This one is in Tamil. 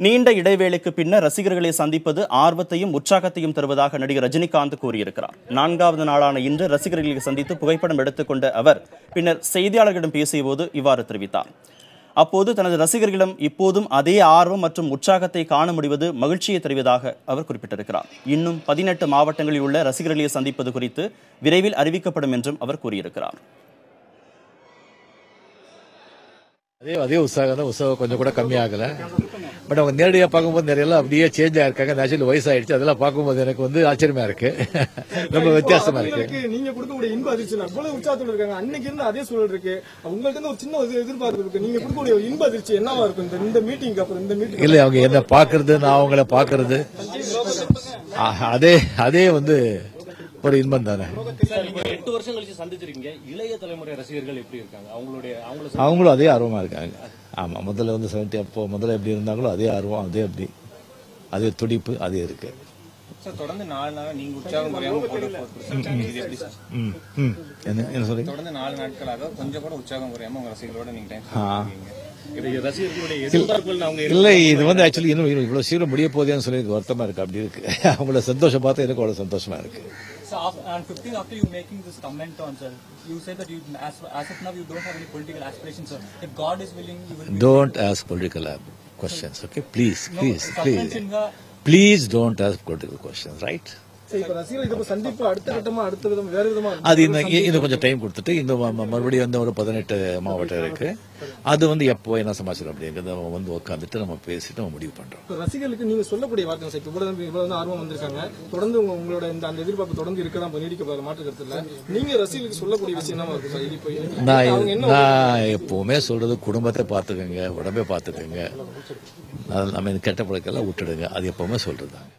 நீண்ட இடைவேளைக்கு பின்னர் ரசிகர்களை சந்திப்பது ஆர்வத்தையும் உற்சாகத்தையும் தருவதாக நடிகர் ரஜினிகாந்த் கூறியிருக்கிறார். 4வது நாளான இன்று ரசிகர்களை சந்தித்து புகைப்படம் எடுத்துக்கொண்ட அவர் பின்னர் செய்தியாளர்களிடம் பேசியபோது இவ்வாறு தெரிவித்தார். அப்போது தனது ரசிகர்களிடம் இப்போதும் அதே ஆர்வம் மற்றும் உற்சாகத்தை காண முடிவது மகிழ்ச்சியை தருவதாக அவர் குறிப்பிட்டிருக்கிறார். இன்னும் 18 மாவட்டங்களில் உள்ள ரசிகர்களை சந்திப்பது குறித்து விரைவில் அறிவிக்கப்படும் என்றும் அவர் கூறியிருக்கிறார். அதே உற்சாகம் கொஞ்சம் கூட கம்மியாகல. பட் அவங்க நேரடியாக பார்க்கும்போது நிறைய அப்படியே சேஞ்ச் ஆயிருக்காங்க. நேச்சுரல் வயசாயிடுச்சு. அதெல்லாம் பார்க்கும்போது எனக்கு ஆச்சரியமா இருக்கு. ரொம்ப வித்தியாசமா இருக்கு. நீங்க கொடுக்கக்கூடிய இன்ப அதிர்ச்சி அவ்வளவு உற்சாகத்தோட இருக்காங்க. அன்னைக்கு இருந்து அதே சூழல் இருக்கு. உங்களுக்கு ஒரு சின்ன எதிர்பார்ப்பு இருக்கு. நீங்க கொடுக்கக்கூடிய இன்ப அதிர்ச்சி என்னவா இருக்கும் இந்த மீட்டிங் அப்புறம்? இந்த மீட்டிங் இல்ல, அவங்க என்ன பாக்குறது, நான் அவங்கள பாக்குறது, அதே ஒரு இன்பம் தானே. 8 வருஷம் கழிச்சு சந்திச்சிருக்கீங்க. இளைய தலைமுறை ரசிகர்கள் எப்படி இருக்காங்க? அவங்களும் அதே ஆர்வமா இருக்காங்க. ஆமா, முதல்ல 70 அப்போ முதல்ல எப்படி இருந்தாங்களோ அதே ஆர்வம், அதே துடிப்பு அதே இருக்கு. தொடர்ந்து 4 நாள் நீங்க உற்சாகம் குறையாம என்ன சொல்றீங்க? தொடர்ந்து 4 நாட்களாக கொஞ்சம் கூட உற்சாகம் குறையாம உங்க ரசிகர்களோட நீங்க இல்ல, இது ஆக்சுவலி இன்னும் இவ்வளவு சீக்கிரம் முடிய போதேன்னு சொல்லி வருத்தமா இருக்கு. அப்படி இருக்கு. அவங்களோட சந்தோஷம் பார்த்து எனக்கு அவ்வளவு சந்தோஷமா இருக்கு. So on 15 after you making this comment on sir, you said that you as of now you don't have any political aspirations, sir. If God is willing, you will. Don't ask political questions, okay? Please. Please don't ask political questions, right? சந்திப்பு அடுத்த கட்டமா அடுத்த விதம் வேற விதமா அது இன்னும் கொஞ்சம் டைம் கொடுத்துட்டு மறுபடியும் ஒரு 18 மாவட்டம் இருக்கு. அது எப்போ என்ன சமாச்சாரம் அப்படிங்கிறத உட்காந்துட்டு நம்ம பேசிட்டு நம்ம முடிவு பண்றோம். ரசிகர்களுக்கு நீங்க சொல்லக்கூடிய வார்த்தை இவ்வளவு ஆர்வம் வந்திருக்காங்க. தொடர்ந்து உங்களோட அந்த எதிர்பார்ப்பு தொடர்ந்து இருக்கதான் நீடிக்க மாற்று கருத்து இல்ல. நீங்க ரசிகர்களுக்கு சொல்லக்கூடிய விஷயம் என்னவா இருக்கும்? நான் எப்பவுமே சொல்றது குடும்பத்தை பாத்துக்கங்க, உடம்பை பாத்துக்கங்க, நம்ம கெட்ட பழக்கெல்லாம் விட்டுடுங்க. அது எப்பவுமே சொல்றதுதாங்க.